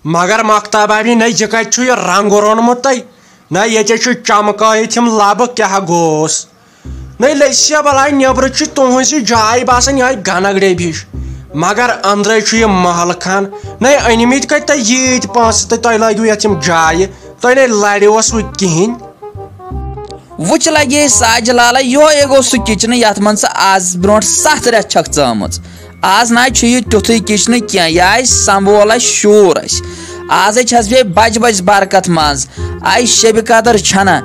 مگر مختاب ابی نہ یہ کتھ یہ رنگ رونمت تہ نہ یہ چمکائت ہم لب کیا گوس نہ لسیا بلائی نبر تہذ جائے باسان یہ گنگڑے ہش مگر اندرے یہ محل خان نہ انمت کت تہ یت پانس تہ تہ لگو یت جائے تہ نہ لڑوس کہین وچ لگے ساج لالا یہ گو سہ کچن یت من سہ آز برو 7 رت چھک ژامٕژ آز نہ یہ تیُتھُے کچن کی یہ سنبھول شور آز بے بج بج برکت مز آئی شب قدر چھنا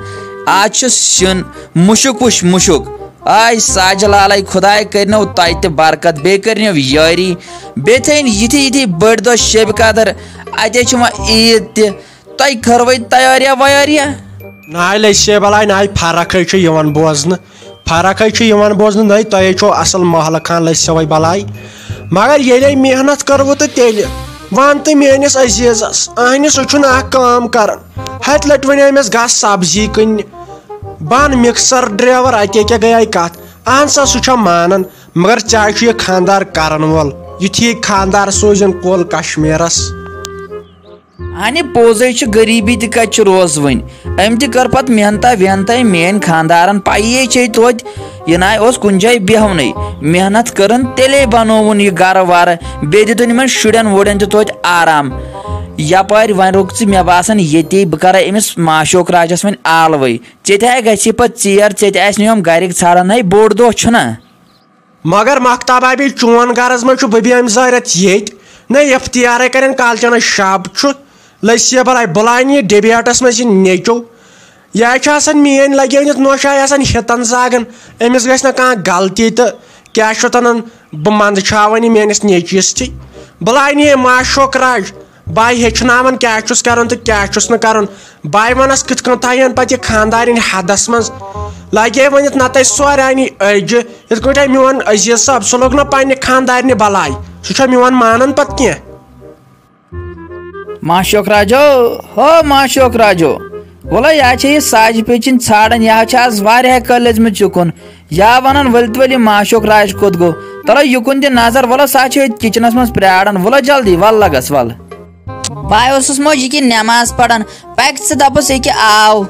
آج سن مشک وش مشک آئی ساج لال خدائے کرنو تہ برکت بے کرنو یاری بے تھین یتھی بڑ دہ شب قدر اتے عید تہ کروے تیاریاں ویاریاں نا لسے بلائی نا فرق بوزن فرق بوزن نا تہ چھو اصل محل خان لسے وی بلائی مگر یل محنت کرو تو تیل ون تو میس عزیزس اہنہ سہ کام کران ہتھ لٹ ونیمس گھ سبزی کن بن مکسر ڈرائیور اتے کیا گئی کت اہن سا سہ مانان مگر چاہے یہ خاندار کرن وول یتھی خاندار سوزن کول کشمیرس اہنہ پوزے غریبی تہ کت روز ون ام تہ کر پتہ محنتہ وحنتہ میان خاندارن پائی توت یہ نا کن جائے بہونے محنت کرن تیلے بنون یہ گھر وار بی دن شرین وڑین توت آرام یپار ون رک مے باسان یہ بہ کر امس ماشوق راجس ون آلوے ٹھے گی پہ ژیر ٹھم گرک ژھانڈان ہے بوڑ دہ چھنا مگر مختاب ابی چون گرس مجھ ببی ام زارت یت نہ افتیار کرن کالچن شب لسیا بلائی بلائن یہ ڈبیٹس مز نیچو یہ مین لگے نوشائے ہتن زاگن امس گھس نا غلطی تو کیا تنان بہ مندچھاون میانس نیچوس تھی بلائن یہ ماشوق راج بائی ہچناون کیا کرن تو کیا کرن بائی ونس کت کن تھین پتہ خاندارن حدس مز لگے ونت نت سورانی اجہ یت پہ میون عزیز صاحب سہ لوگ نا پنہ خاندارنہ بلائی سہ میون مانن پتہ کی ماشوق راجو ہو ماشوق راجو ولا یہ ساج پیچن ژھانڈان یہ آز واریاہ کال لٔجمٕژ یُکُن یا ونان ولت ول ماشوق راج کوٚت گوٚو تلو یُکُن دِ نظر ولا سا کچنس مز پراران ولا جلدی ول لگس ول بھائی اوسُس موج یہ نماز پران پک ژٕ دپس یہ آو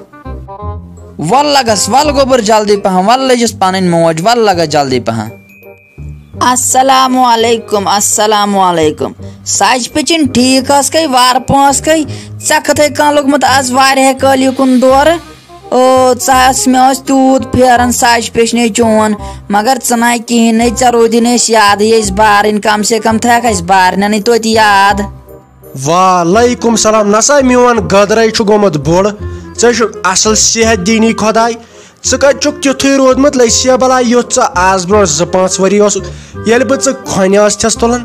ول لگس ول گوبر جلدی پہن ول لجس پنن موج ول لگس جلدی پہن السلام علیکم السلام علیکم ساج پچن ٹھیک کئی وار پانس کئی ٹھے کھانا لوگمت آز واریاہ کال یکن دور او ژس مے تیوت پھیران ساج پیچنے چون مگر ژنا کہین نی ژے رودی نس یاد بارن کم سے کم تھک اس بارن توت یاد وعلیکم السلام نسا میون گدرے گومت بوڑ ژے اصل صحت دینی خدائی ژٕ کتہِ چھُکھ تیُتھُے روٗدمُت لسیا بلاے یُتھ ژٕ آز برونٛٹھ 2-5 ؤری اوسُکھ ییٚلہِ بہٕ ژٕ کھۄنہِ ٲسۍتھس تُلان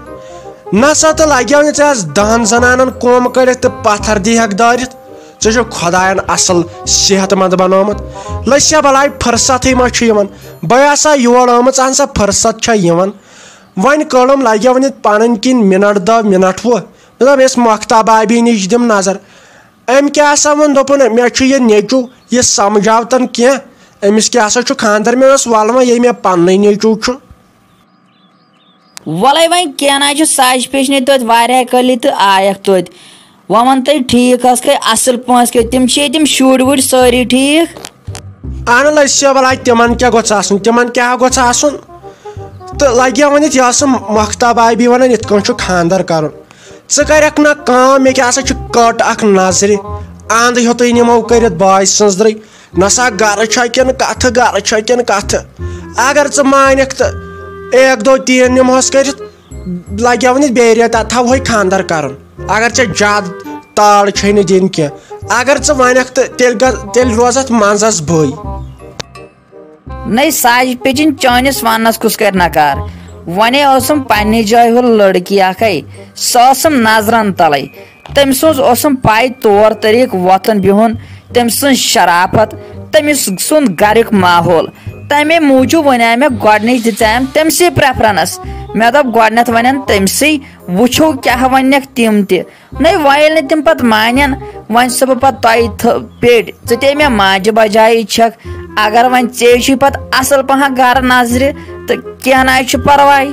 نسا تہٕ لگیو نہٕ ژےٚ آز 10 زنانن کوم کٔڑِتھ تہٕ پتھر دِیہکھ دٲرِتھ ژےٚ چھُکھ خۄداین اصل صحت مند بنومُت لسیا بلاے فرستھٕے ما چھُ یِوان بہٕ آسا یور آمٕژ اہن سا فرست چھا یِوان وۄنۍ کٔڑٕم لگیو وۄنۍ پنٕنۍ کِنۍ مِنٹ دہ مِنٹ وُہ مےٚ دوٚپ یس مختاب ابی نِش دِم نظر أمۍ کیٛاہ سا ووٚن دوٚپُن مےٚ چھُ یہِ نیٚچوٗ یہِ سمجھاوتن کینٛہہ امس کیا سا خاندر میں ولو یہ مے پن نیچو ولے وین کی نا ساج پیچنے توت واریاہ کلی تو آیک توت ون تھی ٹھیک کئی اصل پانس کئی تم شر وڑ ساری ٹھیک اہن لسیا بلائی تمن کیا گوس آسن تمن کیا گوس آسن تو لگیا ونت یہ مختاب ابی ونان ات کن خاندر کرن ژٕ کرکھ نا کام مے کیا سا کٹ اخ نظر اند ہیوتے نمو کرت باے سنزدر نسا گر کن کت گر کن کت اگر ژٕ مانکھ تو 1-2-3 نمہس کرت لگیا ونت بے ریت تھوہے خاندر کرن اگر ژےٚ زیادٕ تاڑ چھے نہٕ دِنۍ کینٛہہ اگر ژٕ ونکھ تو تیل روزت منزس بھٲے نہیں ساج پیچن چانس ونس کس کر نکار ونے اوسم پنہ جائے ہو لڑکی اکھے سوسم نظرن تلے تم سن پائی طور طریق وتن بہن تم سن شرافت تمس سن گرک ماحول تمے موجود ون مے گۄڈنِچ دِژیم تمسٕے پریفرنس مے دپ گۄڈنیتھ ونن تمسٕے وٕچھو کیاہ ونکھ تم تہِ نٔے وۄنۍ ییٚلہِ نہٕ تِم پتہٕ مانن وۄنۍ چھُسا بہٕ پتہٕ تۄہہِ پیٹ ژٕ تے مےٚ ماجہِ بجایہِ چھکھ اگر وۄنۍ ژے چھُے پتہٕ اصل پہن گرٕ نظرِ تہٕ کینٛہہ نہ چھُ پرواے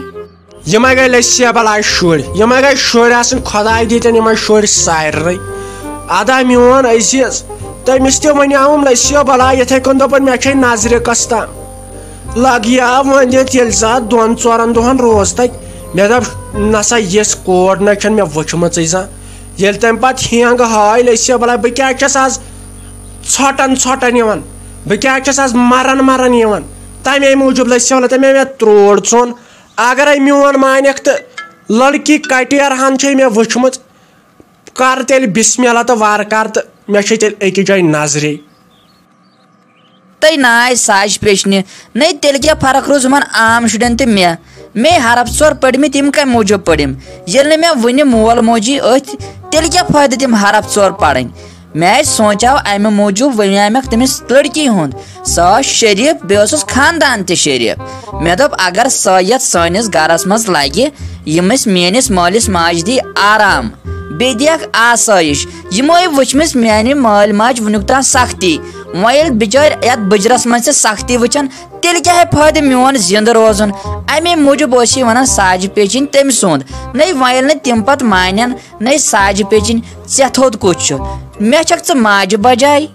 یہ گئی لسی بلاے شُرۍ یہ گئی شُرۍ آسٕنۍ خۄداے دِتن یِمن شُرۍ سارنٕے ادا میون عزیز تٔمِس تہِ ونیاوُم لسی بلاے یِتھٕے کٔنۍ دوٚپُن مےٚ چھے نظرِ قسطا لگیا وۄنۍ دِتھ ییٚلہِ زٕ اتھ 2-4 دۄہن روز تتہِ مےٚ دوٚپ نسا یِژھ کوٗر نہ چھنہٕ مےٚ وٕچھمٕژٕے زانٛہہ ییٚلہِ تمہِ پتہٕ ہینٛگ ہاے لسی بلاے بہٕ کیٛاہ چھس آز ژھۄٹن یِوان بہٕ کیٛاہ چھس آز مران یِوان تمے موٗجوٗب لسی بلاے تمے مےٚ تروڑ ژھوٚن اگرے میون مانیکھ تہٕ لڑکی کٹیر ہن چھے مےٚ وٕچھمٕژ کر تیٚلہِ بسم اللہ تہٕ وارٕ کار تہٕ مےٚ چھے تیٚلہِ أکِس جایہِ نظرے تُہۍ ناے ساجہِ پیچنہِ نے تیٚلہِ کیٛاہ فرق روٗز یِمن عام شُرٮ۪ن تہٕ مےٚ حرف ژور پٔرمٕتۍ یِم کمہِ موٗجوٗب پٔرِم ییٚلہِ نہٕ مےٚ وُنہِ مول موجی أتھۍ تیٚلہِ کیٛاہ فٲیدٕ تِم حرف ژور پرٕنۍ مےٚ آے سونٛچاو امہِ موٗجوٗب ونیٛامیکھ تٔمِس لڑکی ہُنٛد سۄ ٲس شریٖف بیٚیہِ اوسُس خاندان تہِ شریٖف مےٚ دوٚپ اگر سۄ یتھ سٲنِس گرس منٛز لگہِ یٔمِس میٲنِس مٲلِس ماجہِ دی آرام بیٚیہِ دِیکھ آسٲیِش یِمو وٕچھمٕژ میانہِ مٲلۍ ماجہِ وُنیُک تام سختی وۄنۍ ییٚلہِ بِچٲرۍ یتھ بٕجرس منٛز تہِ سختی وٕچھن تیٚلہِ کیٛاہ فٲیدٕ میون زِنٛدٕ روزُن امے موٗجوٗب اوس یہِ ونان ساجہِ پیچِنۍ تٔمۍ سُنٛد نے وۄنۍ ییٚلہِ نہٕ تِم پتہٕ مانن نے ساجہِ پیچِنۍ ژےٚ تھوٚد کُس چھُ مےٚ چھکھ ژٕ ماجہِ بجاے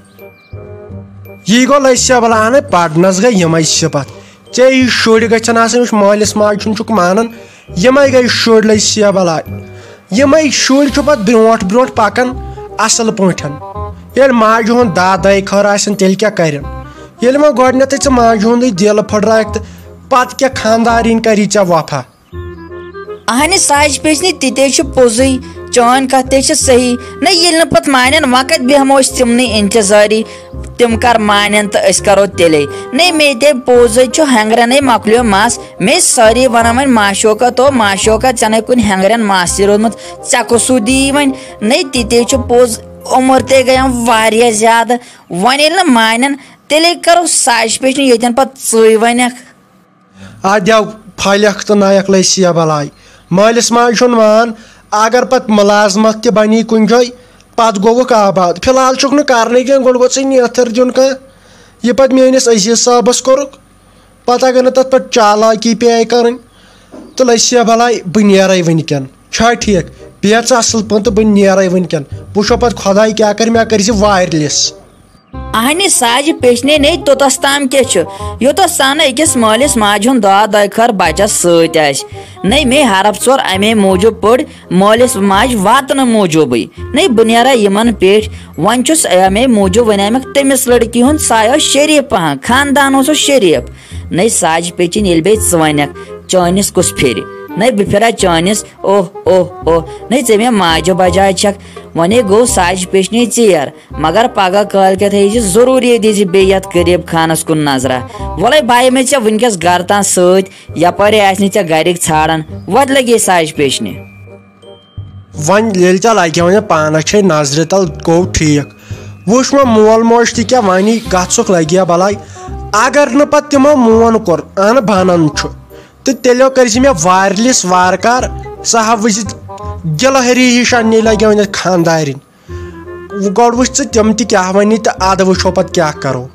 یی گوٚو لسی بلاے پرنس گٔے یِمے صفت ژےٚ یہِ شُرۍ گژھن آسٕنۍ یُس مٲلِس ماجہِ ہُنٛد چھُکھ مانان یِمے گٔے شُرۍ لسی بلاے یِمے شُرۍ چھُ پتہٕ برونٛٹھ پکان اصل پٲٹھۍ ییٚلہِ ماجہِ ہُنٛد دادے خٲر آسن تیٚلہِ کیٛاہ کرن ییٚلہِ وۄنۍ گۄڈنیتھٕے ژٕ ماجہِ ہُنٛدٕے دِل پھٕٹرایکھ تہٕ پتہٕ کیٛاہ خاندارِنۍ کری ژےٚ وفا اہنہِ ساجہِ پیچنہِ تِتے چھُ پوٚزُے چٲنۍ کتھ تے چھِ صحیح نہ ییٚلہِ نہٕ پتہٕ مانن وۄنۍ کتہِ بیہمو أسۍ تِمنٕے انتظاری تِم کر مانن تہٕ أسۍ کرو تیٚلے نے مے تے پوٚزُے چھُ ہٮ۪نٛگرٮ۪نٕے مۄکلیو مس مے سٲری ونان وۄنۍ ماشوکا تو ماشوکا ژےٚ نے کُنہِ ہٮ۪نٛگرٮ۪ن ماسٕے روٗدمُت ژےٚ کُسُے دی وۄنۍ نے تِتے چھُ پوٚز عمر تے گٔیم واریاہ زیادٕ وۄنۍ ییٚلہِ نہٕ مانن تیٚلے کرو ساجہِ پیچنہِ ییٚتٮ۪ن پتہٕ ژٕے ونکھ ادیو پھلیکھ تہٕ نایکھ لسی بلاے مٲلِس ماجہِ ہُنٛد مان اگر پتہٕ مُلازمت تہِ بنی کُنہِ جایہِ پتہٕ گوٚوُکھ آباد فی الحال چھُکھ نہٕ کرنٕے کینٛہہ گۄڈٕ گوٚژھُے نیتھر دیُن کانٛہہ یہِ پتہٕ میٲنِس عزیز صٲبس کوٚرُکھ پتہٕ اگر نہٕ تتھ پٮ۪ٹھ چالاکی پیٚیہِ کرٕنۍ تہٕ لسی بلاے بہٕ نیرے وٕنکیٚن چھا ٹھیٖک بیٚہہ ژٕ اصل پٲٹھۍ تہٕ بہٕ نیرے وٕنکیٚن وٕچھو پتہٕ خۄداے کیٛاہ کرِ مےٚ کٔرۍ زِ وایرلیس اہنہِ ساجہِ پیچنہِ نے توٚتس تام کیٛاہ چھُ یوٚتس تام نہٕ أکِس مٲلِس ماجہِ ہُنٛد دۄہ خٲر بچس سۭتۍ آسہِ نے مے حرف ژور امے موٗجوٗب پٔر مٲلِس ماجہِ واتنہٕ موٗجوٗبٕے نے بہٕ نیرا یِمن پیٹھ وۄنۍ چھُس امے موٗجوٗب ونیٛامیکھ تٔمِس لڑکی ہُنٛد سایہِ اوس شریٖف پہن خاندان اوسُس شریٖف نے ساجہِ پیچِنۍ ییٚلہِ بیٚیہِ ژٕ ونکھ چٲنِس کُس پھِرِ نے بہٕ پھِرا چٲنِس اوہ اوہ اوہ نے ژےٚ مےٚ ماجہِ بجاے چھکھ وۄنۍ گوٚو ساجہِ پیچنہِ ژیر مگر پگہہ کٲلکٮ۪تھ یی ضروٗری دِزِ بیٚیہِ یتھ غریٖب خانس کُن نظرا وۄلے بایہِ مےٚ ژےٚ وُنکیٚس گرٕ تام سۭتۍ یپٲرۍ آسہِ نہٕ ژےٚ گرِکۍ ژھانڈان وۄتہِ لگے ساجہِ پیچنہِ وۄنۍ ییٚلہِ ژےٚ لگہِ وۄنۍ پانس چھے نظرِ تل گوٚو ٹھیٖک وٕچھ وۄنۍ مول موج تہِ کیٛاہ وانی گژھُکھ لگیا بلاے اگر نہٕ پتہٕ تِمو مون کوٚر اہن بنان چھُ تہٕ تیٚلہِ کٔرۍ زِ مےٚ وارلِس وارٕ کار ژٕ ہا وٕچھ گِلہٕ ہری ہِش اننہِ لگیا وۄنۍ خاندارِنۍ گۄڈٕ وٕچھ ژٕ تِم تہِ کیٛاہ ونی تہٕ ادٕ وٕچھو پتہٕ کیٛاہ کرو